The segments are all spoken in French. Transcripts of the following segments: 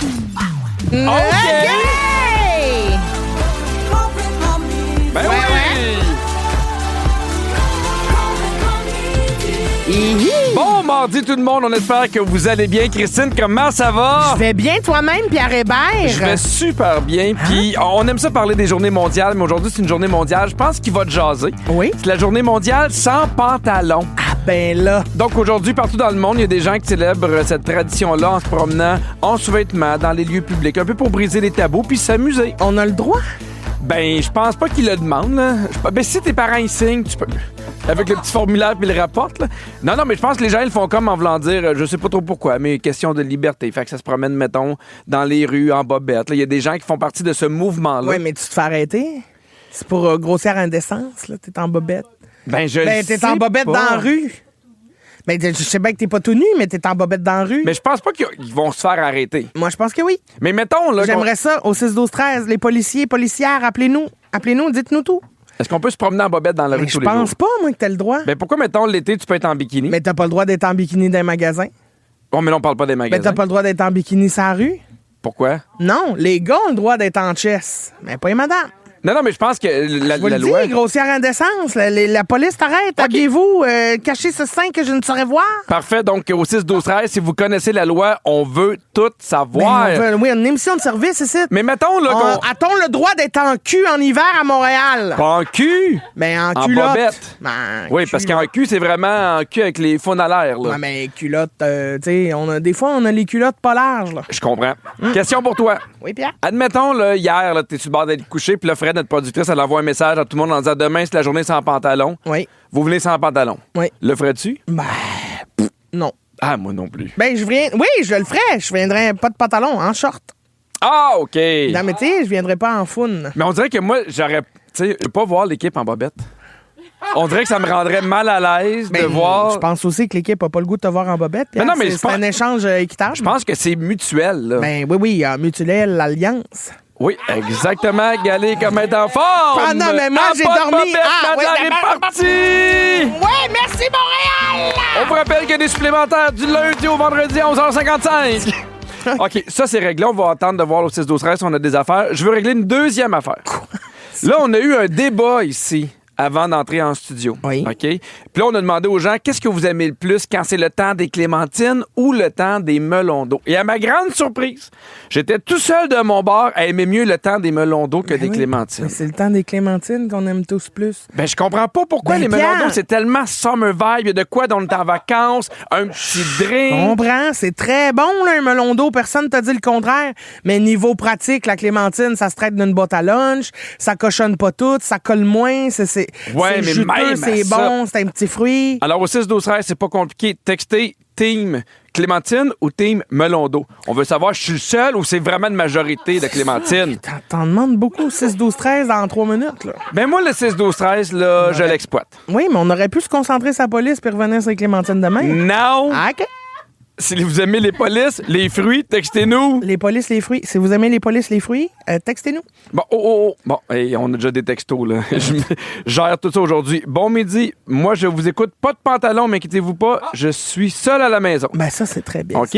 OK! Ben Ouais, oui! Hihi. Bon mardi tout le monde, on espère que vous allez bien. Christine, comment ça va? Je vais bien toi-même, Pierre Hébert. Je vais super bien. Puis on aime ça parler des journées mondiales, mais aujourd'hui c'est une journée mondiale. Je pense qu'il va te jaser. Oui. C'est la journée mondiale sans pantalon. Ah ben là. Donc aujourd'hui, partout dans le monde, il y a des gens qui célèbrent cette tradition-là en se promenant en sous-vêtements dans les lieux publics, un peu pour briser les tabous puis s'amuser. On a le droit? Ben, je pense pas qu'ils le demandent, là. Ben, si tes parents y signent, tu peux. Avec le petit formulaire puis le rapportent, là. Non, mais je pense que les gens, ils le font comme en voulant dire, je sais pas trop pourquoi, mais question de liberté. Fait que ça se promène, mettons, dans les rues, en bobette. Il y a des gens qui font partie de ce mouvement-là. Oui, mais tu te fais arrêter. C'est pour grossière indécence, là. T'es en bobette. Ben, t'es en bobette dans la rue. Ben, je sais bien que t'es pas tout nu, mais t'es en bobette dans la rue. Mais je pense pas qu'ils vont se faire arrêter. Moi, je pense que oui. Mais mettons, là. J'aimerais ça au 6-12-13. Les policiers, policières, appelez-nous. Appelez-nous, dites-nous tout. Est-ce qu'on peut se promener en bobette dans la rue Mais tous je les jours? pense pas, moi, que t'as le droit. Ben, pourquoi, mettons, l'été, tu peux être en bikini? Mais t'as pas le droit d'être en bikini dans un magasin. Oh, mais là, on parle pas des Mais magasins. t'as pas le droit d'être en bikini sur la rue. Pourquoi? Non, les gars ont le droit d'être en chess. Mais pas les madames. Non, mais je pense que la Je vous le loi... dis, grossière indécence. La police t'arrête. Ok. Habillez-vous, cachez ce sein que je ne saurais voir. Parfait. Donc, au 6-12-13, si vous connaissez la loi, on veut tout savoir. Oui, une émission de service ici. Mais mettons, là, A-t-on le droit d'être en cul en hiver à Montréal? Pas en cul! Ben, en En culotte. bobette. Ben, Oui, parce qu'en cul, c'est vraiment en cul avec les faunes à l'air, là. Ouais, mais culotte, tu sais, des fois, on a les culottes pas larges, là. Je comprends. Question pour toi. Oui, Pierre? Admettons, là, hier, là, t'es sur le bord d'aller te coucher, puis là, Fred, notre productrice, elle envoie un message à tout le monde en disant demain, c'est la journée sans pantalon. Oui. Vous venez sans pantalon. Oui. Le ferais-tu? Ben, non. Ah, moi non plus. Ben, oui, je le ferais. Je viendrais pas de pantalon, en short. Ah, OK. Non, mais tu sais, je viendrais pas en foune. Mais on dirait que moi, j'aurais. Tu sais, je veux pas voir l'équipe en bobette. On dirait que ça me rendrait mal à l'aise de voir. Je pense aussi que l'équipe a pas le goût de te voir en bobette. Pierre. Mais non, mais c'est un échange équitable. Je pense que c'est mutuel, là. Ben oui, mutuelle, l'alliance. Oui, exactement. Galé comme être en forme. Ah non, mais moi, En j'ai pas de dormi. bobette, Ah, oui, Madeleine est d'abord. partie. Ouais, merci Montréal! On vous rappelle qu'il y a des supplémentaires du lundi au vendredi à 11h55. OK, ça, c'est réglé. On va attendre de voir au 6-12-13 si on a des affaires. Je veux régler une deuxième affaire. Là, on a eu un débat ici avant d'entrer en studio. Oui. OK? Puis là, on a demandé aux gens, qu'est-ce que vous aimez le plus quand c'est le temps des clémentines ou le temps des melons d'eau? Et à ma grande surprise, j'étais tout seul de mon bar à aimer mieux le temps des melons d'eau que des Oui, clémentines. mais c'est le temps des clémentines qu'on aime tous plus. Ben, je comprends pas pourquoi Ben, les melons Pierre. d'eau, c'est tellement summer vibe. Il y a de quoi dont on est en vacances, un petit drink. Comprends, c'est très bon, là, un melon d'eau. Personne t'a dit le contraire. Mais niveau pratique, la clémentine, ça se traite d'une boîte à lunch. Ça cochonne pas tout, ça colle moins. C'est Ouais, mais juteux, même c'est à ça. bon, c'est un petit fruit. Alors, au 6-12-13, c'est pas compliqué. Textez team clémentine ou team melon d'eau. On veut savoir, je suis le seul ou c'est vraiment une majorité de clémentine? T'en demandes beaucoup, 6-12-13 en 3 minutes, là. Ben moi, le 6-12-13, là, je l'exploite. Oui, mais on aurait pu se concentrer sur la police puis revenir sur les clémentines demain. Non! Ah, OK. Si vous aimez les polices, les fruits, textez-nous. Les polices, les fruits. Si vous aimez les polices, les fruits, textez-nous. Bon, Bon, hey, on a déjà des textos, là. Je gère tout ça aujourd'hui. Bon midi. Moi, je vous écoute. Pas de pantalon, mais inquiétez-vous pas. Je suis seul à la maison. Ben ça, c'est très bien. OK?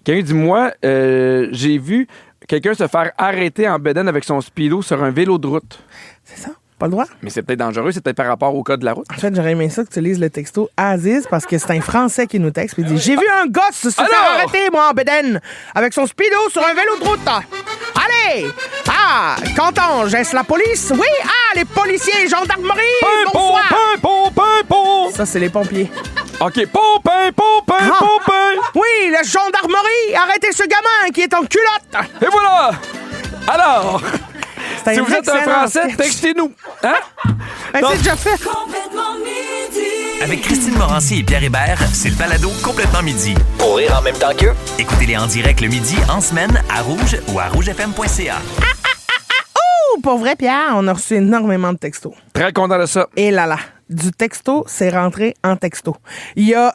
Quelqu'un dit, moi, j'ai vu quelqu'un se faire arrêter en bedaine avec son speedo sur un vélo de route. C'est ça. Pas le droit. Mais c'est peut-être dangereux, c'est peut-être par rapport au code de la route. En fait, j'aurais aimé ça que tu lises le texto à Aziz parce que c'est un Français qui nous texte et dit j'ai vu un gosse se faire arrêter, moi, en bédaine, avec son speedo sur un vélo de route. Allez! Ah! Qu'entends-je? Est-ce la police? Oui! Ah! Les policiers, gendarmerie! Bonsoir! Pimpon! Ça, c'est les pompiers. OK, pompin! Oui, la gendarmerie! Arrêtez ce gamin qui est en culotte! Et voilà! Alors, C'est si vous êtes un excellent Français, sketch. textez-nous. Hein? Ben, Donc- c'est déjà fait. Complètement midi. Avec Christine Morancy et Pierre Hébert, c'est le balado Complètement midi. Pour rire en même temps qu'eux. Écoutez-les en direct le midi, en semaine, à Rouge ou à rougefm.ca. Ouh, pour vrai, Pierre, on a reçu énormément de textos. Très content de ça. Et là là. Du texto, c'est rentré en texto. Il y a,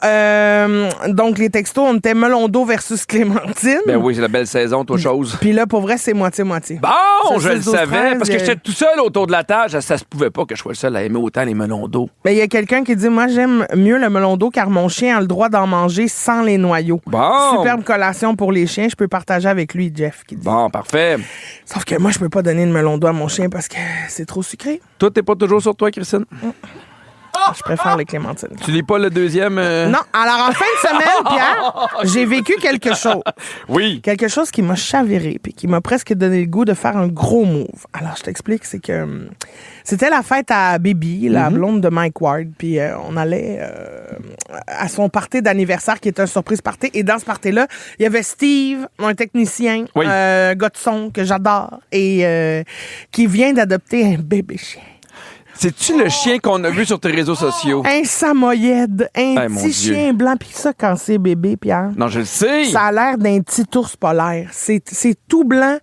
donc, les textos, on était melon d'eau versus clémentine. Ben oui, c'est la belle saison, toi, chose. Puis là, pour vrai, c'est moitié-moitié. Bon, je le 6, 12, savais, 13, parce que j'étais tout seul autour de la table. Ça se pouvait pas que je sois le seul à aimer autant les melons d'eau. Ben, il y a quelqu'un qui dit, moi, j'aime mieux le melon d'eau car mon chien a le droit d'en manger sans les noyaux. Bon. Superbe collation pour les chiens. Je peux partager avec lui, Jeff, qui dit. Bon, parfait. Sauf que moi, je peux pas donner de melon d'eau à mon chien parce que c'est trop sucré. Toi, t'es pas toujours sur toi, Christine? Je préfère les clémentines. Tu lis pas le deuxième? Non, alors en fin de semaine, Pierre, j'ai vécu quelque chose. Oui. Quelque chose qui m'a chaviré puis qui m'a presque donné le goût de faire un gros move. Alors, je t'explique, c'est que c'était la fête à Bibi, la blonde de Mike Ward, puis on allait à son party d'anniversaire qui était un surprise party. Et dans ce party-là, il y avait Steve, un technicien, Oui. gars de son que j'adore, et qui vient d'adopter un bébé chien. C'est-tu le chien qu'on a vu sur tes réseaux sociaux? Un samoyède, un mon petit Dieu. chien blanc. Puis ça, quand c'est bébé, Pierre, Non, je le sais. ça a l'air d'un petit ours polaire. C'est tout blanc,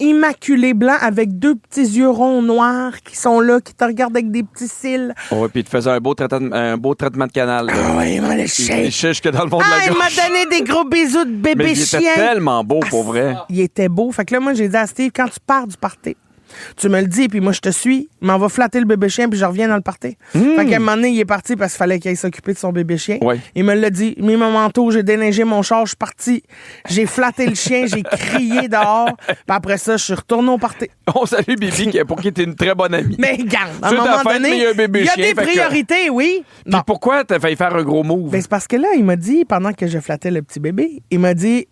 immaculé blanc, avec deux petits yeux ronds noirs qui sont là, qui te regardent avec des petits cils. Ouais, puis il te faisait un beau traitement de canal. Là. Ah oui, moi, le Il chien. léchait jusque dans le fond de Ah, la il gorge. m'a donné des gros bisous de bébé Mais il chien. était tellement beau, pour vrai. Il était beau. Fait que là, moi, j'ai dit à Steve, quand tu pars du party, tu me le dis, puis moi, je te suis. Il m'en va flatter le bébé chien, puis je reviens dans le party. Fait qu'à un moment donné, il est parti parce qu'il fallait qu'il aille s'occuper de son bébé chien. Ouais. Il me l'a dit. J'ai mis mon manteau, j'ai déneigé mon char, je suis parti. J'ai flatté le chien, j'ai crié dehors. Puis après ça, je suis retourné au party. On salue Bibi, pour qui t'es une très bonne amie. Mais regarde, à un C'est ta moment fête, mais donné, il y a un bébé il y a chien, des fait que- priorités, oui. Puis Bon. pourquoi t'as failli faire un gros move? Ben, c'est parce que là, il m'a dit, pendant que je flattais le petit bébé, il m'a dit,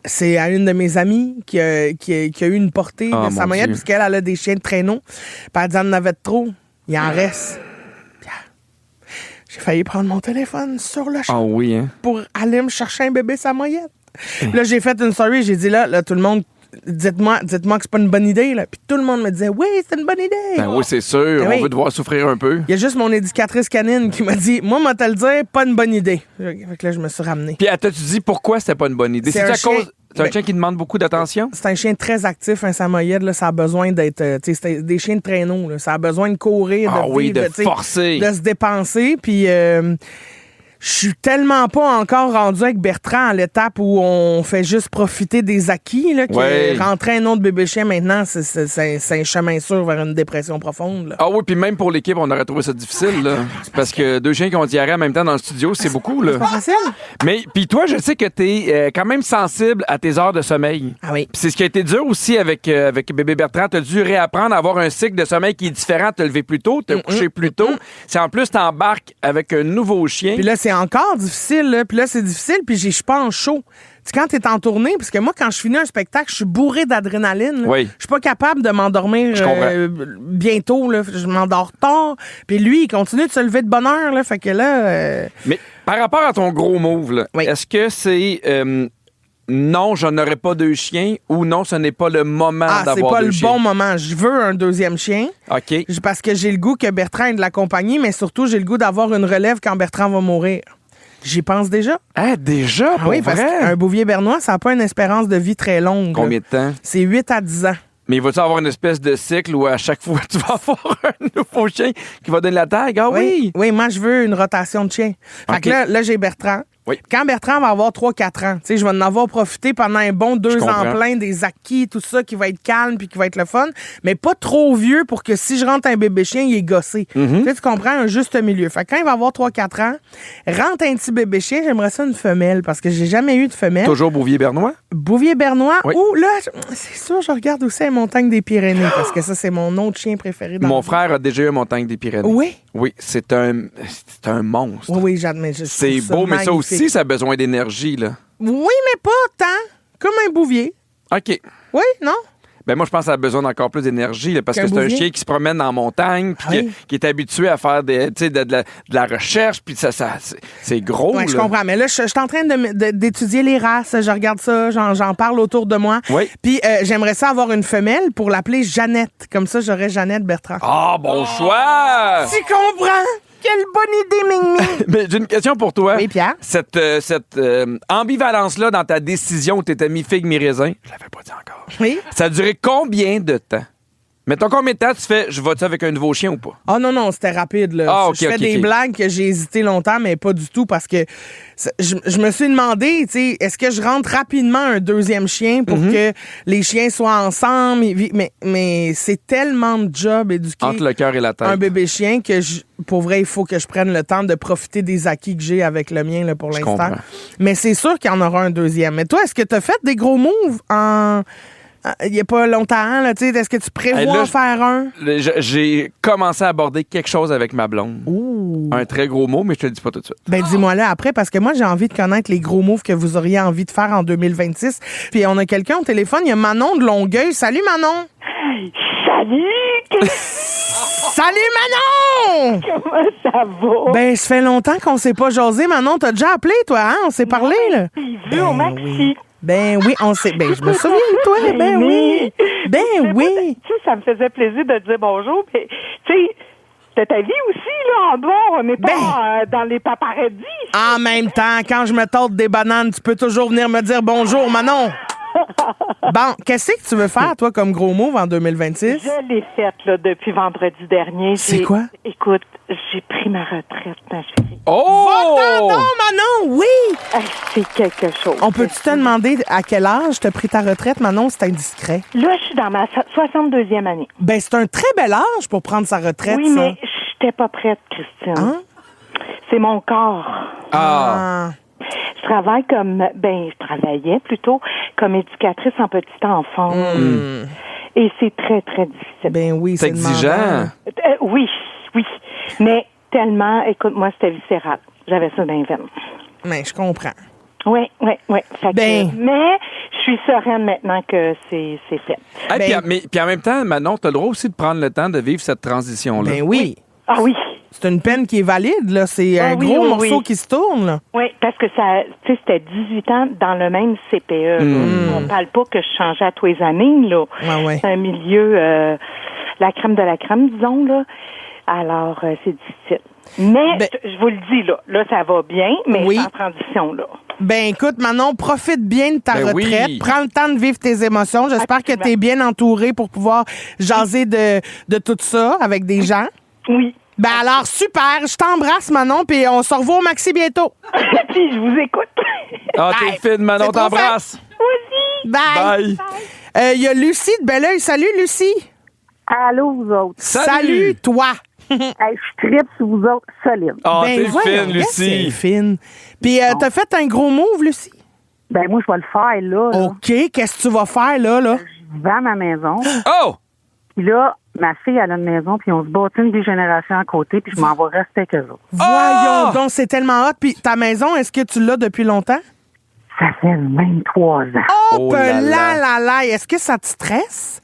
c'est à une de mes amies qui a eu une portée Oh, de mon samoyède, Dieu. puisqu'elle elle a des chiens de traîneau. Puis elle dit, elle en avait de trop. Il en reste. Pierre, j'ai failli prendre mon téléphone sur le champ Ah oui, hein? pour aller me chercher un bébé samoyède. Puis là, j'ai fait une story, j'ai dit, là, tout le monde, dites-moi que c'est pas une bonne idée, là. Puis tout le monde me disait, oui, c'est une bonne idée. Ben oui, c'est sûr. Ben On oui. veut devoir souffrir un peu. Il y a juste mon éducatrice canine qui m'a dit, moi, te le dire, pas une bonne idée. Fait que là, je me suis ramené. Puis t'as-tu dit pourquoi c'était pas une bonne idée? C'est C'est un à cause... chien- C'est un ben- chien qui demande beaucoup d'attention? C'est un chien très actif, un samoyède, là, ça a besoin d'être... tu sais, c'est des chiens de traîneau, là, ça a besoin de courir, Ah de oui, vivre, de tu sais, forcer. de se dépenser, puis... je suis tellement pas encore rendu avec Bertrand à l'étape où on fait juste profiter des acquis, là, que Ouais. rentrer un autre bébé chien maintenant, c'est un chemin sûr vers une dépression profonde. Là. Ah oui, puis même pour l'équipe, on aurait trouvé ça difficile, là. Parce que deux chiens qui ont diarrhée en même temps dans le studio, c'est beaucoup, là. C'est pas facile? Mais, puis toi, je sais que t'es quand même sensible à tes heures de sommeil. Ah oui. Puis c'est ce qui a été dur aussi avec bébé Bertrand. T'as dû réapprendre à avoir un cycle de sommeil qui est différent, te lever plus tôt, te coucher plus tôt. C'est en plus, t'embarques avec un nouveau chien. Puis là, c'est encore difficile. Là. Puis là, c'est difficile, puis je suis pas en chaud. Tu sais, quand t'es en tournée, parce que moi, quand je finis un spectacle, je suis bourré d'adrénaline. là. Oui. Je suis pas capable de m'endormir Je comprends. bientôt. Là. Je m'endors tard. Puis lui, il continue de se lever de bonne heure. Là. Fait que là... Mais par rapport à ton gros move, là, Oui. est-ce que c'est non, je n'aurai pas deux chiens ou non, ce n'est pas le moment c'est d'avoir pas deux le chiens? bon moment. Je veux un deuxième chien. OK. Parce que j'ai le goût que Bertrand ait de la compagnie, mais surtout, j'ai le goût d'avoir une relève quand Bertrand va mourir. J'y pense déjà. Ah, déjà, pour Oui, parce vrai? qu'un bouvier bernois, ça n'a pas une espérance de vie très longue. Combien de temps? C'est 8 à 10 ans. Mais vas-tu avoir une espèce de cycle où à chaque fois tu vas avoir un nouveau chien qui va donner la tag? Ah oui! Oui, moi, je veux une rotation de chiens. Fait OK. que là, j'ai Bertrand. Oui. Quand Bertrand va avoir 3-4 ans, tu sais, je vais en avoir profité pendant un bon 2 ans comprends. plein des acquis, tout ça, qui va être calme puis qui va être le fun, mais pas trop vieux pour que si je rentre un bébé chien, il est gossé. Mm-hmm. Tu sais, tu comprends, un juste milieu. Fait que quand il va avoir 3-4 ans, rentre un petit bébé chien, j'aimerais ça une femelle parce que j'ai jamais eu de femelle. Toujours Bouvier Bernois? Bouvier bernois Oui. ou là, c'est sûr, je regarde aussi la montagne des Pyrénées parce que ça, c'est mon autre chien préféré. Dans Mon le monde. frère a déjà eu une montagne des Pyrénées. Oui. Oui, c'est un monstre. Oui, j'admets. je C'est trouve ça beau, mais ça magnifique. aussi, ça a besoin d'énergie, là. Oui, mais pas tant. Comme un bouvier. OK. Oui, non? Ben moi, je pense que ça a besoin d'encore plus d'énergie, là, parce Qu'un que c'est un bouvier? chien qui se promène en montagne, puis Ah oui. qui est habitué à faire de la recherche, puis c'est gros. Oui, je là. comprends. Mais là, je suis en train d'étudier les races. Je regarde ça, j'en parle autour de moi. Oui. Puis j'aimerais ça avoir une femelle pour l'appeler Jeannette. Comme ça, j'aurais Jeannette Bertrand. Ah, bon choix! Tu comprends? Quelle bonne idée, Ming-Ming! Mais j'ai une question pour toi. Oui, Pierre? Cette ambivalence-là dans ta décision où t'étais mi-figue, mi-raisin, je l'avais pas dit encore. Oui. Ça a duré combien de temps? Mettons combien de temps tu fais, je vais-tu avec un nouveau chien ou pas? Ah non, c'était rapide. Là. Ah, ok, je fais ok, des ok. blagues que j'ai hésité longtemps, mais pas du tout parce que je me suis demandé, tu sais, est-ce que je rentre rapidement un deuxième chien pour que les chiens soient ensemble? Mais c'est tellement de job éduquer Entre le cœur et la tête. un bébé chien que, pour vrai, il faut que je prenne le temps de profiter des acquis que j'ai avec le mien là, pour Je l'instant. comprends. Mais c'est sûr qu'il y en aura un deuxième. Mais toi, est-ce que tu as fait des gros moves il n'y a pas longtemps, là, tu sais, est-ce que tu prévois Hey, là, en faire un? J'ai commencé à aborder quelque chose avec ma blonde. Ouh. Un très gros mot, mais je te le dis pas tout de suite. Ben, dis-moi là après, parce que moi, j'ai envie de connaître les gros moves que vous auriez envie de faire en 2026. Puis on a quelqu'un au téléphone, il y a Manon de Longueuil. Salut, Manon! Salut! Salut, Manon! Comment ça va? Ben, ça fait longtemps qu'on s'est pas jasé, Manon. T'as déjà appelé, toi, hein? On s'est parlé, là? Vu au maxi. oui. Ben oui, on s'est... Ben, je me souviens de toi, ben oui. Ben oui. Tu sais, ça me faisait plaisir de te dire bonjour, mais tu sais, c'est ta vie aussi, là, en dehors. On n'est pas dans les paparazzis. En même temps, quand je me tente des bananes, tu peux toujours venir me dire bonjour, Manon. Bon, qu'est-ce que tu veux faire, toi, comme gros move en 2026? Je l'ai faite, là, depuis vendredi dernier. C'est quoi? Écoute, j'ai pris ma retraite, ma chérie. Oh! Va-t'en donc, Manon, oui! Hey, c'est quelque chose. On peut-tu te demander à quel âge t'as pris ta retraite, Manon? C'est indiscret. Là, je suis dans ma 62e année. Ben, c'est un très bel âge pour prendre sa retraite, Oui, ça. mais j'étais pas prête, Christine. Hein? C'est mon corps. Ah! Ah. Je travaille je travaillais plutôt comme éducatrice en petite enfance. Et c'est très, très difficile. Ben oui, C'est c'est exigeant. demandant. Oui. Mais tellement, écoute, moi, c'était viscéral. J'avais ça dans les veines. Mais je comprends. Oui. Fait que, Ben. mais je suis sereine maintenant que c'est fait. Hey, Ben- puis en même temps, Manon, t'as le droit aussi de prendre le temps de vivre cette transition-là. Ben oui. Ah oui. C'est une peine qui est valide, là. C'est Ah un oui, gros oui, morceau oui. qui se tourne, là. Oui, parce que ça, tu sais, c'était 18 ans dans le même CPE. là. On parle pas que je changeais à tous les années, là. Ouais. C'est un milieu, la crème de la crème, disons, là. Alors, c'est difficile. Mais, Ben- je vous le dis, là, ça va bien, mais Oui. je suis en transition, là. Ben écoute, Manon, profite bien de ta Ben retraite. oui. Prends le temps de vivre tes émotions. J'espère que tu es bien entouré pour pouvoir jaser de tout ça avec des gens. Oui. Ben alors, super. Je t'embrasse, Manon, puis on se revoit au Maxi bientôt. Puis, je vous écoute. Ah, t'es Bye. fine, Manon, C'est trop t'embrasse. Bye. Bye. Il y a Lucie de Belleuil. Salut, Lucie. Allô, vous autres. Salut. toi. Hey, je tripe sur vous autres solide. Ah, Ben, t'es voyons, fine, regarde, c'est Lucie. fine. Puis, t'as fait un gros move, Lucie? Ben, moi, je vais le faire, là. OK. Qu'est-ce que tu vas faire, là? Je vends ma maison. Oh! Puis là, ma fille, elle a une maison, puis on se bâtit une génération à côté, puis je m'en vais rester avec eux autres. Voyons donc, c'est tellement hot. Puis, ta maison, est-ce que tu l'as depuis longtemps? Ça fait 23 ans. Oh, Oh là là. là. Est-ce que ça te stresse?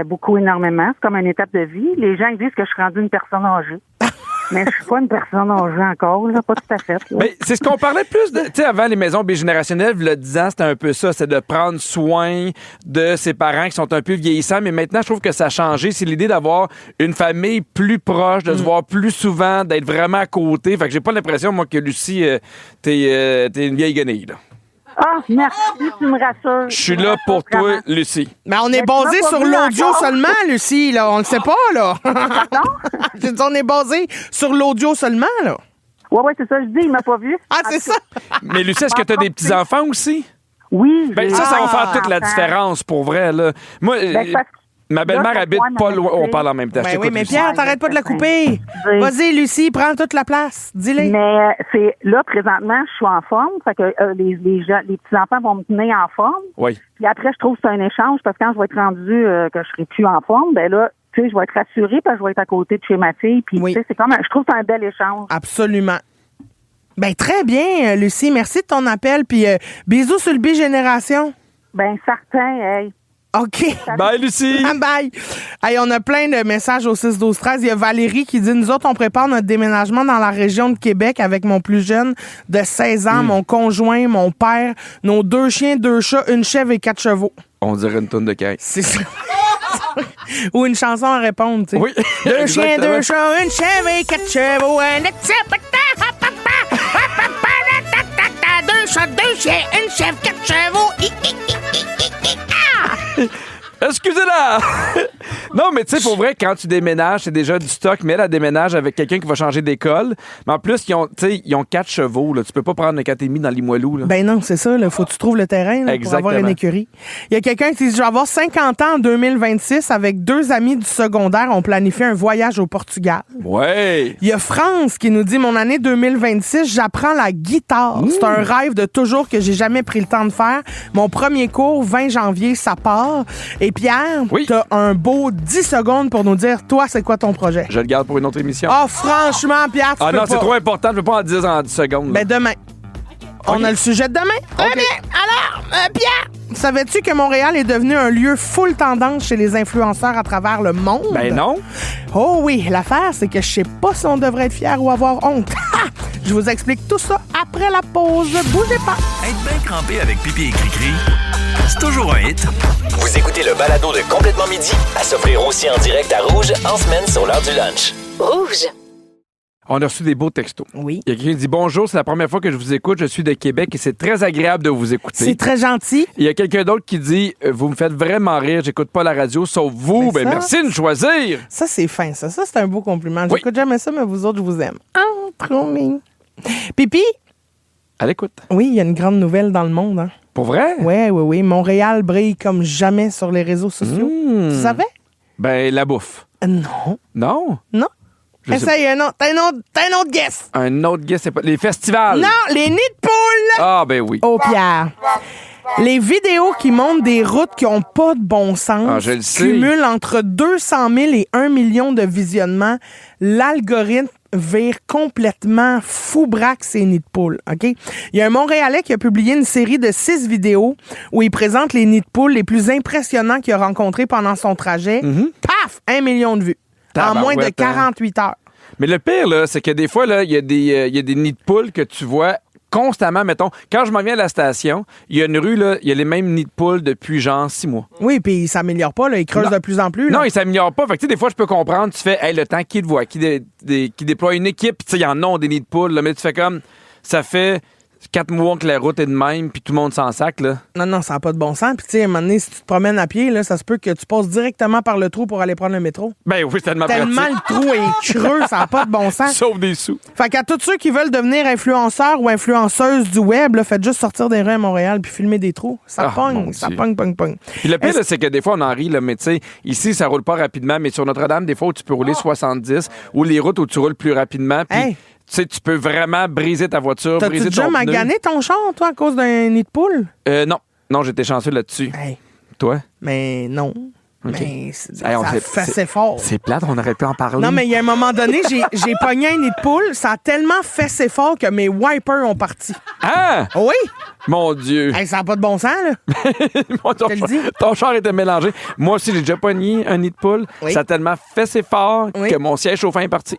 Beaucoup, énormément. C'est comme une étape de vie. Les gens ils disent que je suis rendue une personne âgée. Mais je suis pas une personne âgée encore, là. Pas tout à fait. là. Mais c'est ce qu'on parlait plus de. Tu sais, avant, les maisons bigénérationnelles, le 10 ans, c'était un peu ça. C'est de prendre soin de ses parents qui sont un peu vieillissants. Mais maintenant, je trouve que ça a changé. C'est l'idée d'avoir une famille plus proche, de se voir plus souvent, d'être vraiment à côté. Fait que j'ai pas l'impression, moi, que Lucie, t'es une vieille guenille, là. Ah, merci, tu me rassures. Je suis là pour toi, Lucie. Mais on est Mais tu basé m'as pas sur vu l'audio encore. seulement, Lucie, là. On le sait pas, là. Je dis, on est basé sur l'audio seulement, là. Ouais, c'est ça, je dis, il m'a pas vu. Ah, c'est ça? Mais Lucie, est-ce que t'as des petits-enfants aussi? Oui. Ben, j'ai- ça va Ah, faire toute la différence, pour vrai, là. Moi, Ben, parce que ma belle-mère là, habite ouais, pas mais loin. tu sais- On parle en même temps. Je Ben oui, t'écoute, mais Lucie. Pierre, t'arrêtes pas de la couper. Oui. Vas-y, Lucie, prends toute la place. Dis-le. Mais c'est là, présentement, je suis en forme. Fait que les petits-enfants vont me tenir en forme. Oui. Puis après, je trouve que c'est un échange parce que quand je vais être rendue que je serai plus en forme, ben là, tu sais, je vais être rassurée parce que je vais être à côté de chez ma fille. Puis, Oui. tu sais, c'est comme je trouve que c'est un bel échange. Absolument. Ben, très bien, Lucie. Merci de ton appel. Puis, bisous sur le bigénération. Ben, certain, hey. OK. Bye, Lucie. Bye. Hey, on a plein de messages au 6-12-13. Il y a Valérie qui dit, nous autres, on prépare notre déménagement dans la région de Québec avec mon plus jeune de 16 ans, mon conjoint, mon père, nos 2 chiens, 2 chats, une chèvre et 4 chevaux. On dirait une tonne de caisse. C'est ça. Ou une chanson à répondre, tu sais. Oui. 2 chiens, Exactement. 2 chats, une chèvre et 4 chevaux, un 2 chats, 2 chiens, une chèvre, 4 chevaux. Excusez-la! Non, mais tu sais, pour vrai, quand tu déménages, c'est déjà du stock, mais elle déménage avec quelqu'un qui va changer d'école. Mais en plus, ils ont 4 chevaux. Là. Tu peux pas prendre un 4,5 dans Limoilou. Là. Ben non, c'est ça. Là. Faut que tu trouves le terrain là, pour avoir une écurie. Il y a quelqu'un qui dit, je vais avoir 50 ans en 2026 avec 2 amis du secondaire. On planifie un voyage au Portugal. Ouais. Il y a France qui nous dit, mon année 2026, j'apprends la guitare. C'est un rêve de toujours que j'ai jamais pris le temps de faire. Mon premier cours, 20 janvier, ça part. Et Pierre, t'as un beau 10 secondes pour nous dire, toi, c'est quoi ton projet? Je le garde pour une autre émission. Ah, franchement, Pierre, tu peux non, pas. c'est trop important. Je peux pas en dire en 10 secondes. Ben, demain. On a le sujet de demain. Très bien. Alors, Pierre, savais-tu que Montréal est devenu un lieu full tendance chez les influenceurs à travers le monde? Ben non. Oh oui, l'affaire, c'est que je sais pas si on devrait être fier ou avoir honte. Je vous explique tout ça après la pause. Bougez pas. Être bien crampé avec pipi et cri-cri, c'est toujours un hit. Vous écoutez le balado de Complètement Midi, à s'offrir aussi en direct à Rouge en semaine sur l'heure du lunch. Rouge. On a reçu des beaux textos. Oui. Il y a quelqu'un qui dit « Bonjour, c'est la première fois que je vous écoute. Je suis de Québec et c'est très agréable de vous écouter. » C'est très gentil. Il y a quelqu'un d'autre qui dit « Vous me faites vraiment rire. J'écoute pas la radio, sauf vous. » Ben merci de choisir. Ça, c'est fin, ça. Ça, c'est un beau compliment. J'écoute jamais ça, mais vous autres, je vous aime. Ah, trop mignon. Pipi? À l'écoute. Oui, il y a une grande nouvelle dans le monde. Hein. Pour vrai? Oui. Montréal brille comme jamais sur les réseaux sociaux. Tu savais? Ben, la bouffe. Non. Non? Non. Essaye un autre. T'as un autre guess. Un autre guess, c'est pas... Les festivals. Non, les nids de poules. Ah, ben oui. Oh, Pierre. Les vidéos qui montrent des routes qui n'ont pas de bon sens je le sais. cumulent entre 200 000 et 1 million de visionnements. L'algorithme vire complètement fou-braque ces nids de poules. OK? Il y a un Montréalais qui a publié une série de 6 vidéos où il présente les nids de poules les plus impressionnants qu'il a rencontrés pendant son trajet. Paf! 1 million de vues. En moins de 48 heures. Mais le pire, là, c'est que des fois, là, il y a des nids de poules que tu vois constamment. Mettons, quand je m'en viens à la station, il y a une rue, là, il y a les mêmes nids de poules depuis genre 6 mois. Oui, puis il s'améliore pas, là. Il creuse de plus en plus. Là. Non, il s'améliore pas. Fait que, tu sais, des fois, je peux comprendre. Tu fais, hey, le temps qu'il te voit, qui déploie une équipe, tu sais, il y en a des nids de poules, là, mais tu fais comme, ça fait 4 mois que la route est de même, puis tout le monde s'en sac, là. Non, ça n'a pas de bon sens. Puis, tu sais, à un moment donné, si tu te promènes à pied, là, ça se peut que tu passes directement par le trou pour aller prendre le métro. Ben oui, c'est tellement Tellement pratique. le trou est creux, ça n'a pas de bon sens. Sauve des sous. Fait qu'à tous ceux qui veulent devenir influenceurs ou influenceuses du web, là, faites juste sortir des rues à Montréal puis filmer des trous. Ça pogne. Puis le pire, là, c'est que des fois, on en rit, là, mais tu sais, ici, ça roule pas rapidement, mais sur Notre-Dame, des fois, où tu peux rouler 70, ou les routes où tu roules plus rapidement, puis Hey. tu sais, tu peux vraiment briser ta voiture, T'as-tu briser déjà ton pneu. magané ton char, toi, à cause d'un nid de poule? Non, j'étais chanceux là-dessus. Hey, Toi? mais non. OK. Mais Hey, ça fait assez fort. C'est plate, on aurait pu en parler. Non, mais il y a un moment donné, j'ai pogné un nid de poule. Ça a tellement fessé fort que mes wipers ont parti. Ah! Oui! Mon Dieu! Hey, ça n'a pas de bon sens, là. Moi, ton, Je te le dis. ton char était mélangé. Moi aussi, j'ai déjà pogné un nid de poule. Oui. Ça a tellement fessé fort Oui. que mon siège chauffant est parti.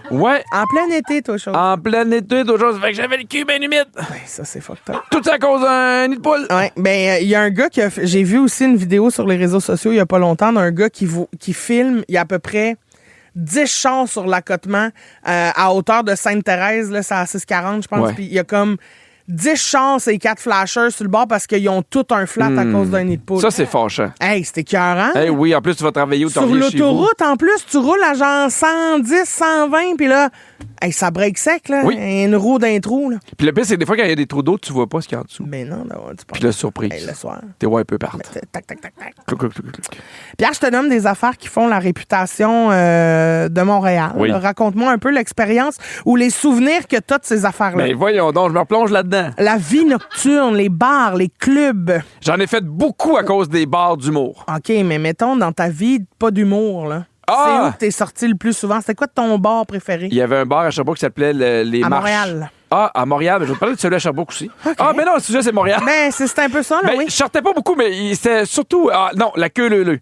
Ouais. En plein été, toi, chose. En plein été, d'autres choses. Fait que j'avais le cul bien humide. Ouais, ça, c'est fucked up. Tout ça à cause d'un nid de poule. Ouais, ben il y a un gars qui a j'ai vu aussi une vidéo sur les réseaux sociaux il y a pas longtemps d'un gars qui filme, il y a à peu près 10 chars sur l'accotement à hauteur de Sainte-Thérèse, là, c'est à 640, je pense, Ouais. puis il y a comme 10 chars, c'est 4 flashers sur le bord parce qu'ils ont tout un flat à cause d'un nid de poule. Ça, c'est fâchant. Hey, c'était écœurant. Hey, oui, en plus, tu vas travailler ou tu Sur reviens chez vous. l'autoroute, en plus, tu roules à genre 110, 120, puis là, hey, ça break sec, là. Oui. Une roue d'un trou, là. Puis le pire, c'est que des fois, quand il y a des trous d'eau, tu vois pas ce qu'il y a en dessous. Ben non, là, tu Puis la surprise. Hey, le soir. T'es ouais un peu partout. Tac, tac, tac, tac. Clouc, clouc, clouc, clouc. Pierre, je te nomme des affaires qui font la réputation de Montréal. Oui. Raconte-moi un peu l'expérience ou les souvenirs que tu as de ces affaires-là. Ben voyons donc, je me replonge là-dedans. La vie nocturne, les bars, les clubs. J'en ai fait beaucoup à cause des bars d'humour. OK, mais mettons, dans ta vie, pas d'humour, là. Ah! C'est où que t'es sorti le plus souvent? C'était quoi ton bar préféré? Il y avait un bar à Sherbrooke qui s'appelait les À Marches. Montréal. Ah, à Montréal. Je vais te parler de celui à Sherbrooke aussi. Ah, mais non, le sujet, c'est Montréal. Ben, c'est un peu ça, là, Ben, oui. je sortais pas beaucoup, mais c'était surtout... non, la queue leu.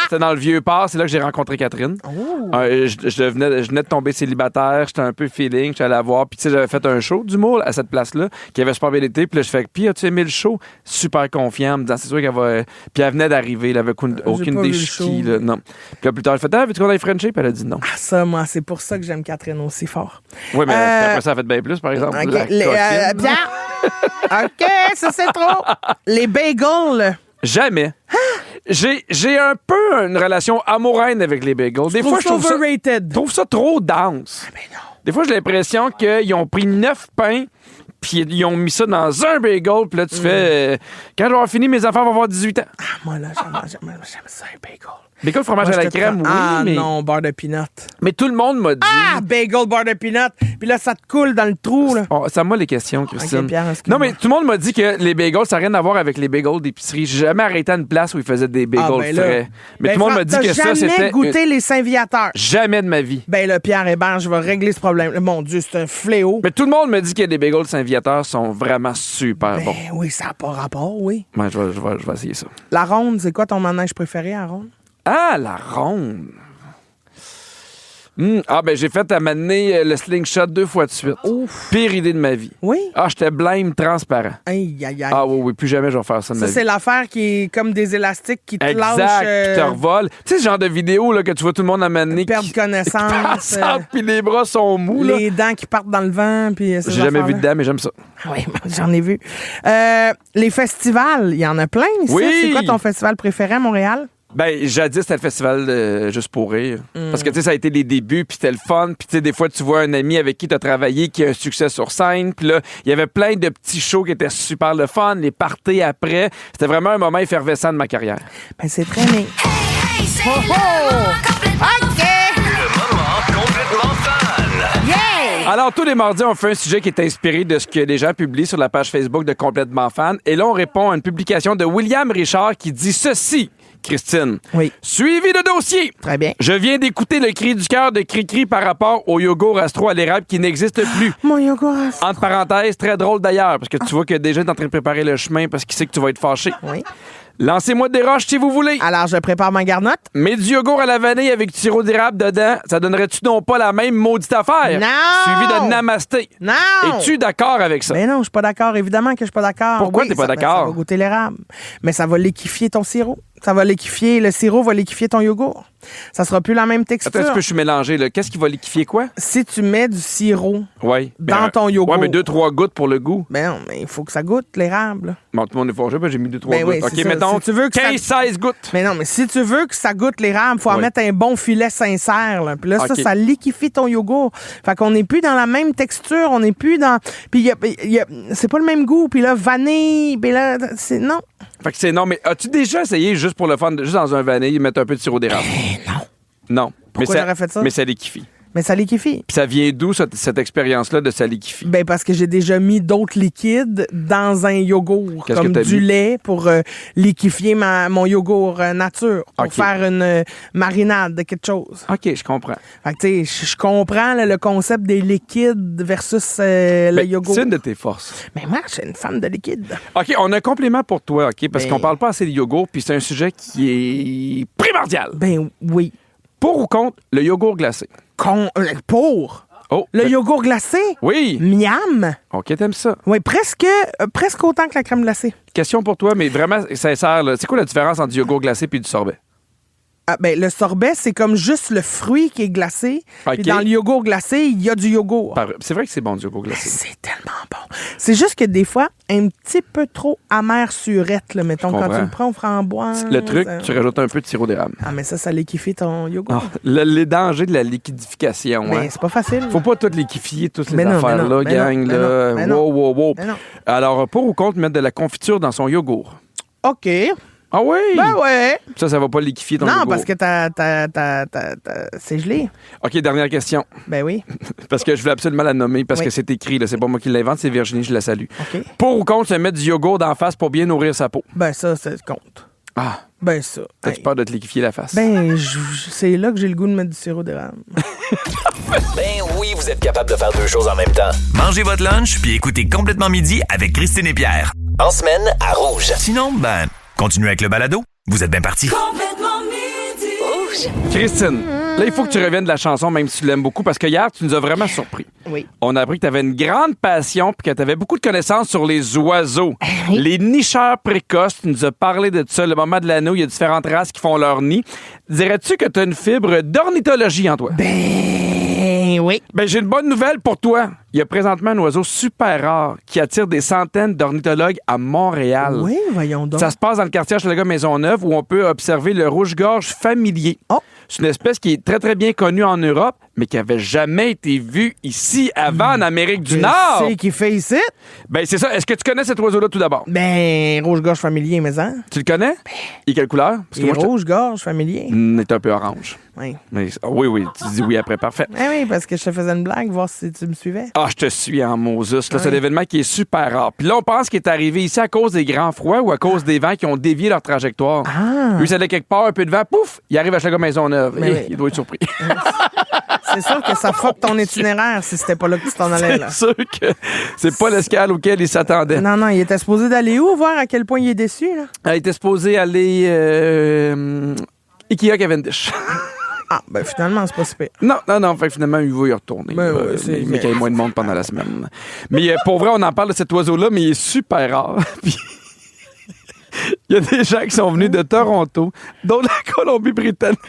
C'était dans le Vieux-Port. C'est là que j'ai rencontré Catherine. Oh. Je venais de tomber célibataire. J'étais un peu feeling. J'étais allé la voir. Puis, tu sais, j'avais fait un show d'humour à cette place-là qui avait super bien été. Puis là, je fais, puis as-tu aimé le show? Super confiant. En me disant, c'est sûr qu'elle va... Puis elle venait d'arriver. Elle avait aucune pas vu des le chiquis, show. là. Non. Puis là, plus tard, elle fait, veux-tu qu'on aille Frencher? Puis elle a dit non. Ah, ça, moi, c'est pour ça que j'aime Catherine aussi fort. Oui, mais après ça, elle a fait bien plus, par exemple. OK, La coquine. Pierre. OK, ça, c'est trop. Les bagels. Jamais. J'ai un peu une relation amoureuse avec les bagels. Des fois, je trouve ça trop dense. Ah, ben non. Des fois, j'ai l'impression qu'ils ont pris 9 pains puis ils ont mis ça dans un bagel, puis là, tu fais... quand je vais avoir fini, mes enfants vont avoir 18 ans. Ah, moi, là, j'aime ça, un bagel. Bagel, fromage à la crème, oui, mais... non, beurre de peanut. Mais tout le monde m'a dit... Ah, bagel, beurre de peanut. Puis là, ça te coule dans le trou, là. Oh, c'est à moi les questions, Christine. Ok, Pierre, excuse-moi. Non, mais tout le monde m'a dit que les bagels, ça n'a rien à voir avec les bagels d'épicerie. J'ai jamais arrêté à une place où ils faisaient des bagels frais. Mais tout le monde m'a dit que ça, c'était... T'as jamais goûté les Saint-Viateur? Jamais de ma vie. Ben là, Pierre Hébert, je vais régler ce problème. Mon Dieu, c'est un fléau. Mais tout le monde me dit que les bagels Saint-Viateur sont vraiment super bons. Oui, ça n'a pas rapport, oui. Ouais, je vais essayer ça. La ronde, c'est quoi ton manège préféré à ronde? Ah, la ronde. Ah, ben j'ai fait à m'amener le slingshot 2 fois de suite. Ouf. Pire idée de ma vie. Oui? Ah, j'étais blême transparent. Aïe, aïe, aïe. Ah oui, plus jamais je vais faire ça de ma Ça, vie. c'est l'affaire qui est comme des élastiques qui te lâchent. Exact, qui te revolent. Tu sais, ce genre de vidéo là, que tu vois tout le monde amener. Perdre connaissance. Puis les bras sont mous. Là. Les dents qui partent dans le vent. J'ai jamais vu de dents, mais j'aime ça. Oui, j'en ai vu. Les festivals, il y en a plein ici. Oui. C'est quoi ton festival préféré à Montréal? Ben, jadis, c'était le festival Juste pour rire. Parce que, tu sais, ça a été les débuts, puis c'était le fun. Puis, tu sais, des fois, tu vois un ami avec qui tu as travaillé qui a un succès sur scène. Puis là, il y avait plein de petits shows qui étaient super le fun, les parties après. C'était vraiment un moment effervescent de ma carrière. Ben, c'est très bien. Oh, OK! Le moment complètement fan. Yeah! Alors, tous les mardis, on fait un sujet qui est inspiré de ce que les gens publient sur la page Facebook de Complètement Fan. Et là, on répond à une publication de William Richard qui dit ceci. Christine. Oui. Suivi de dossier. Très bien. Je viens d'écouter le cri du cœur de Cricri par rapport au yogourt Astro à l'érable qui n'existe plus. Mon yogourt. Entre parenthèses, très drôle d'ailleurs, parce que tu vois que déjà est en train de préparer le chemin parce qu'il sait que tu vas être fâché. Oui. Lancez-moi des roches si vous voulez. Alors, je prépare ma garnotte. Mais du yogourt à la vanille avec du sirop d'érable dedans, ça donnerait-tu non pas la même maudite affaire? Non! Suivi de namasté. Non! Es-tu d'accord avec ça? Ben non, je suis pas d'accord. Évidemment que je suis pas d'accord. Pourquoi Oui, t'es pas ça d'accord? va goûter l'érable. Mais ça va liquéfier ton sirop. Ça va liquéfier, le sirop va liquéfier ton yogourt. Ça sera plus la même texture. Attends un petit peu, je suis mélangé. Là. Qu'est-ce qui va liquéfier quoi? Si tu mets du sirop Ouais. dans ton yogourt. Ouais, mais 2-3 gouttes pour le goût. Ben non, mais il faut que ça goûte l'érable. Bon, tout le monde est fâché, ben j'ai mis 2-3 Ben gouttes. oui, OK, c'est ça. mettons Si tu veux que ça- 15-16 gouttes. Mais non, mais si tu veux que ça goûte l'érable, faut en Ouais. mettre un bon filet sincère. Là. Puis là, OK. ça liquéfie ton yogourt. Fait qu'on n'est plus dans la même texture, on n'est plus dans... Puis c'est pas le même goût. Puis là, vanille, puis là, c'est... Non. Fait que c'est non, mais as-tu déjà essayé juste pour le fun, juste dans un vanille, mettre un peu de sirop d'érable? non. Non. Pourquoi mais j'aurais fait ça? Mais ça liquéfie. Mais ça liquéfie. Puis ça vient d'où, cette expérience-là de ça liquéfie? Ben parce que j'ai déjà mis d'autres liquides dans un yogourt, Qu'est-ce comme que t'as du mis? lait pour liquéfier mon yogourt nature, pour OK. faire une marinade de quelque chose. OK, je comprends. Fait que tu sais, je comprends là, le concept des liquides versus le Ben, yogourt. c'est une de tes forces. Mais moi, je suis une femme de liquide. OK, on a un complément pour toi, OK? Parce Ben- qu'on parle pas assez de yogourt, puis c'est un sujet qui est primordial. Ben oui. Pour ou contre le yogourt glacé? Pour Oh, le yogourt glacé, oui. miam. OK, t'aimes ça. Oui, presque autant que la crème glacée. Question pour toi, mais vraiment sincère, là. C'est quoi la différence entre du yogourt glacé et du sorbet? Ah, ben, le sorbet, c'est comme juste le fruit qui est glacé. OK. Puis dans le yogourt glacé, il y a du yogourt. C'est vrai que c'est bon du yogourt glacé. C'est tellement bon. C'est juste que des fois, un petit peu trop amer surette, là, mettons, Je quand comprends. tu le prends au framboise. Le truc, tu rajoutes un peu de sirop d'érable. Ah, mais ça liquéfie ton yogourt. Ah, les dangers de la liquidification. Mais hein. c'est pas facile. Faut pas tout liquifier, toutes les Mais non, affaires-là, mais non, gang. mais là. non, mais non. Wow. Mais non. Alors, pour ou contre mettre de la confiture dans son yogourt? OK. Ah oui? Ben ouais. Ça va pas liquifier ton Non, yogourt. parce que c'est gelé. OK, dernière question. Ben oui. Parce que je voulais absolument la nommer, parce Oui. que c'est écrit, là. C'est pas moi qui l'invente, c'est Virginie, je la salue. OK. Pour ou contre se mettre du yogourt d'en face pour bien nourrir sa peau? Ben ça, c'est compte. Ah, Ben ça. t'as-tu Hey. peur de te liquéfier la face? Ben, c'est là que j'ai le goût de mettre du sirop d'érable. Ben oui, vous êtes capable de faire deux choses en même temps. Mangez votre lunch puis écoutez Complètement Midi avec Christine et Pierre. En semaine, à Rouge. Sinon, ben, continuez avec le balado. Vous êtes bien partis. Complètement midi. Christine, là, il faut que tu reviennes de la chanson, même si tu l'aimes beaucoup, parce que hier, tu nous as vraiment surpris. Oui. On a appris que tu avais une grande passion puis que tu avais beaucoup de connaissances sur les oiseaux. Les nicheurs précoces, tu nous as parlé de ça, le moment de l'année où il y a différentes races qui font leur nid. Dirais-tu que tu as une fibre d'ornithologie en toi? Ben oui. Ben, j'ai une bonne nouvelle pour toi. Il il y a présentement un oiseau super rare qui attire des centaines d'ornithologues à Montréal. Oui, voyons donc. Ça se passe dans le quartier Hochelaga-Maisonneuve où on peut observer le rouge-gorge familier. Oh. C'est une espèce qui est très, très bien connue en Europe, mais qui n'avait jamais été vue ici avant en Amérique du Nord. C'est qui fait ici? Ben, c'est ça. Est-ce que tu connais cet oiseau-là tout d'abord? Ben, rouge-gorge familier, mais ça. Tu le connais? Il est quelle couleur? Parce que Et moi, rouge-gorge familier. il est un peu orange. Oui. Mais, oui, tu dis oui après, parfait. Ah oui, parce que je te faisais une blague, voir si tu me suivais. Ah, je te suis en Moses. Là, c'est un Oui. événement qui est super rare. Puis là, on pense qu'il est arrivé ici à cause des grands froids ou à cause des vents qui ont dévié leur trajectoire. Ah. Lui, ça allait quelque part, un peu de vent, pouf, il arrive à Hochelaga-Maisonneuve. Mais oui. Il doit être surpris. C'est sûr que ça fuck ton itinéraire si c'était pas là que tu t'en allais, là. C'est sûr que c'est pas l'escale auquel il s'attendait. Non, non, il était supposé d'aller où, voir à quel point il est déçu, là? Il était supposé aller Ikea Cavendish. Ah, ben finalement, c'est pas si pire. Non, fait que finalement, il va y retourner. Ben ouais, c'est- mais qu'il y ait moins de monde pendant la semaine. Mais pour vrai, on en parle de cet oiseau-là, mais il est super rare. Puis, il y a des gens qui sont venus de Toronto, dont la Colombie-Britannique,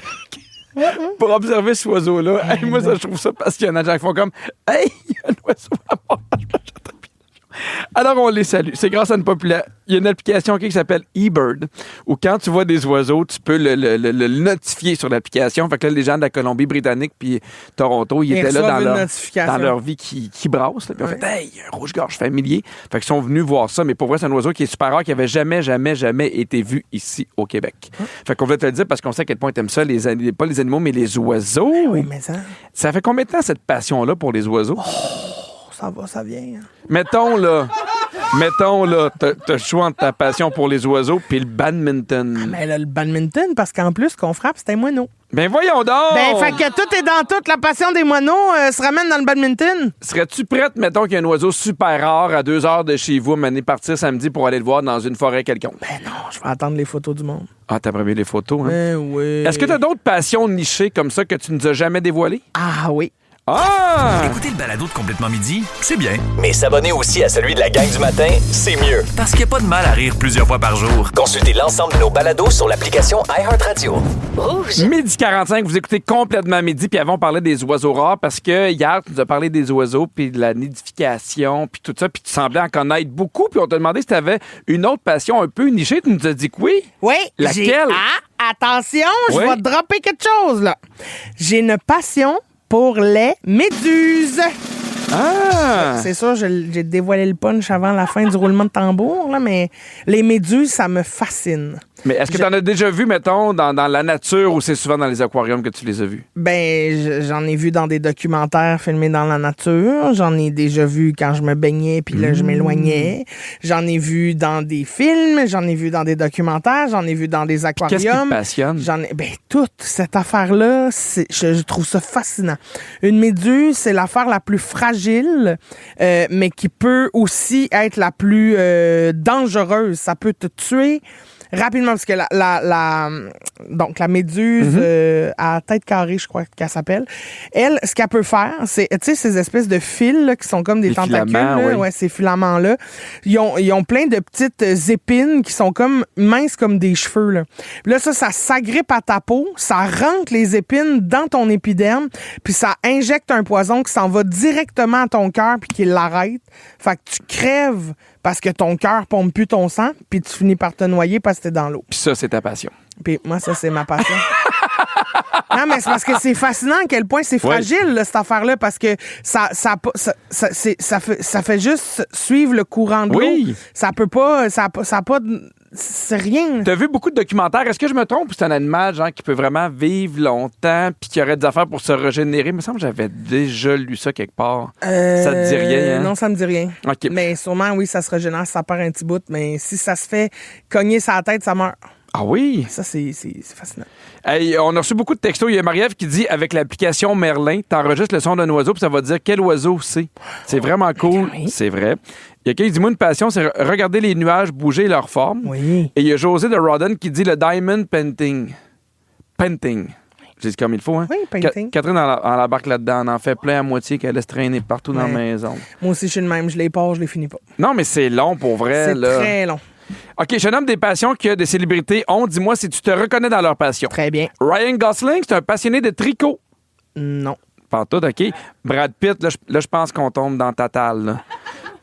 pour observer cet oiseau-là. Hey, moi, ça, je trouve ça passionnant. Les gens qui font comme « Hey, il y a un oiseau à Montréal. » Alors, on les salue. C'est grâce à une populaire. Il y a une application qui s'appelle eBird, où quand tu vois des oiseaux, tu peux le notifier sur l'application. Fait que là, les gens de la Colombie-Britannique puis Toronto, ils étaient là reçoivent une dans notification. leur vie qui brasse. Là. Puis on Ouais. fait « Hey, il y a un rouge-gorge familier. » Fait qu'ils sont venus voir ça. Mais pour vrai, c'est un oiseau qui est super rare, qui avait jamais été vu ici au Québec. Fait qu'on voulait te le dire parce qu'on sait à quel point t'aimes ça, pas les animaux, mais les oiseaux. Oui, mais ça, Ça fait combien de temps cette passion-là pour les oiseaux? ça va, ça vient. Hein. Mettons, là, t'as le choix entre ta passion pour les oiseaux puis le badminton. Mais là, le badminton, parce qu'en plus, ce qu'on frappe, c'était un moineau. Ben voyons donc! Ben, fait que tout est dans tout. La passion des moineaux se ramène dans le badminton. Serais-tu prête, mettons, qu'il y a un oiseau super rare à 2 heures de chez vous, à partir samedi pour aller le voir dans une forêt quelconque? Ben non, je vais attendre les photos du monde. Ah, t'as prévu les photos, hein? Ben oui. Est-ce que t'as d'autres passions nichées comme ça que tu nous as jamais dévoilées? Ah oui. Ah! Écouter le balado de Complètement Midi, c'est bien. Mais s'abonner aussi à celui de la gang du matin, c'est mieux. Parce qu'il n'y a pas de mal à rire plusieurs fois par jour. Consultez l'ensemble de nos balados sur l'application iHeartRadio. Rouge. Midi 45, vous écoutez Complètement Midi, puis avant, on parlait des oiseaux rares, parce que hier, tu nous as parlé des oiseaux, puis de la nidification, puis tout ça, puis tu semblais en connaître beaucoup, puis on t'a demandé si tu avais une autre passion un peu nichée, tu nous as dit que oui. Oui. Laquelle? Ah, attention, je Oui. vais te dropper quelque chose, là. J'ai une passion pour les méduses. Ah! C'est sûr, j'ai dévoilé le punch avant la fin du roulement de tambour, là, mais les méduses, ça me fascine. Mais est-ce que tu en as déjà vu, mettons, dans la nature ou c'est souvent dans les aquariums que tu les as vus? Ben, j'en ai vu dans des documentaires filmés dans la nature. J'en ai déjà vu quand je me baignais, puis là, je m'éloignais. J'en ai vu dans des films, j'en ai vu dans des documentaires, j'en ai vu dans des aquariums. Qu'est-ce qui te passionne? Toute cette affaire-là, je trouve ça fascinant. Une méduse, c'est l'affaire la plus fragile, mais qui peut aussi être la plus dangereuse. Ça peut te tuer rapidement, parce que donc la méduse à tête carrée, je crois qu'elle s'appelle, elle, ce qu'elle peut faire, c'est, tu sais, ces espèces de fils là, qui sont comme des tentacules, filaments, là, oui. ouais, ces filaments-là, ils ont plein de petites épines qui sont comme minces comme des cheveux. Là, puis là ça s'agrippe à ta peau, ça rentre les épines dans ton épiderme, puis ça injecte un poison qui s'en va directement à ton cœur puis qui l'arrête. Fait que tu crèves parce que ton cœur pompe plus ton sang, puis tu finis par te noyer parce que t'es dans l'eau. Puis ça, c'est ta passion. Puis moi, ça, c'est ma passion. Non, mais c'est parce que c'est fascinant à quel point c'est fragile, là, cette affaire-là, parce que ça fait juste suivre le courant de l'eau. Oui. Ça peut pas... Ça a pas c'est rien. T'as vu beaucoup de documentaires. Est-ce que je me trompe ou c'est un animal genre, qui peut vraiment vivre longtemps puis qui aurait des affaires pour se régénérer? Il me semble que j'avais déjà lu ça quelque part. Ça te dit rien, hein? Non, ça me dit rien. OK. Mais sûrement, oui, ça se régénère, ça perd un petit bout, mais si ça se fait cogner sa tête, ça meurt. Ah oui? Ça, c'est fascinant. Hey, on a reçu beaucoup de textos. Il y a Marie-Ève qui dit, avec l'application Merlin, t'enregistres le son d'un oiseau puis ça va te dire quel oiseau c'est. C'est vraiment cool. Oui. C'est vrai. Il y a quelqu'un qui dit, moi, une passion, c'est regarder les nuages bouger leur forme. Oui. Et il y a José de Rodden qui dit le diamond painting. Painting. J'ai dit comme il faut, hein? Oui, painting. Catherine en embarque là-dedans. On en fait plein à moitié qu'elle laisse traîner partout dans la Ouais. maison. Moi aussi, je suis le même. Je les pars, je les finis pas. Non, mais c'est long pour vrai, C'est là. très long. OK, je nomme des passions que des célébrités ont. Dis-moi si tu te reconnais dans leur passion. Très bien. Ryan Gosling, c'est un passionné de tricot. Non. Pantoute, OK. Brad Pitt, là, je pense qu'on tombe dans Tatal, là.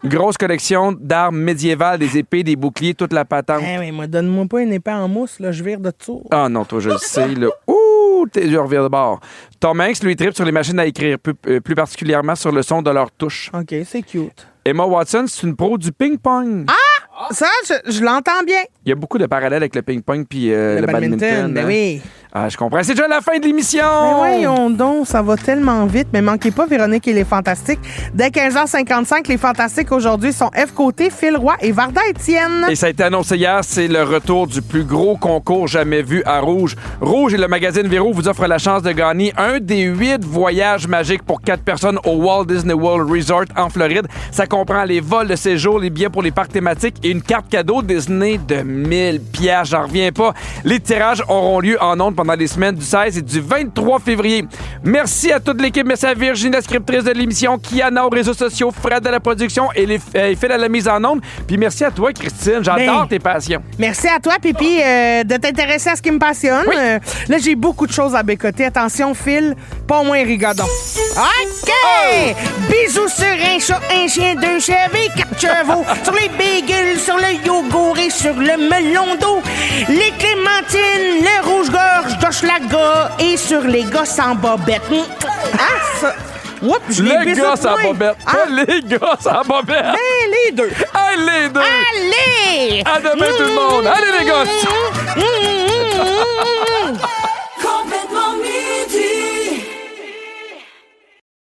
Grosse collection d'armes médiévales, des épées, des boucliers, toute la patente. Eh mais moi, donne-moi pas une épée en mousse, là, je vire de tout. Ah non, toi, je le sais, là. Ouh, je reviens de bord. Tom Hanks, lui, tripe sur les machines à écrire, plus particulièrement sur le son de leurs touches. OK, c'est cute. Emma Watson, c'est une pro du ping-pong. Ça, je l'entends bien. Il y a beaucoup de parallèles avec le ping-pong puis le badminton. Ben hein? oui. Ah, je comprends. C'est déjà la fin de l'émission. Mais voyons donc, ça va tellement vite. Mais manquez pas, Véronique et les Fantastiques. Dès 15h55, les Fantastiques aujourd'hui sont F. Côté, Phil Roy et Varda Étienne. Et ça a été annoncé hier, c'est le retour du plus gros concours jamais vu à Rouge. Rouge et le magazine Véro vous offrent la chance de gagner un des 8 voyages magiques pour 4 personnes au Walt Disney World Resort en Floride. Ça comprend les vols de séjour, les billets pour les parcs thématiques et une carte cadeau Disney de 1000 piastres. J'en reviens pas. Les tirages auront lieu en ondes pendant les semaines du 16 et du 23 février. Merci à toute l'équipe. Merci à Virginie, la scriptrice de l'émission, Kiana aux réseaux sociaux, Fred à la production et Phil à la mise en onde. Puis merci à toi, Christine. J'adore tes passions. Merci à toi, Pipi, de t'intéresser à ce qui me passionne. Oui. Là, j'ai beaucoup de choses à bécoter. Attention, Phil, pas moins rigodon. OK! Bisous sur un chat, un chien, 2 chèvres et 4 chevaux. Sur les bagels, sur le yogourt et sur le melon d'eau. Les clémentines, le rouge-gorge d'Hochelaga et sur les gosses en bobette. Ah, ça... Oups, je Les gosses en bobette. Pas les gosses en bobette. Ben, les deux. Allez, les deux. Allez! À demain, tout le monde. Allez, les gosses.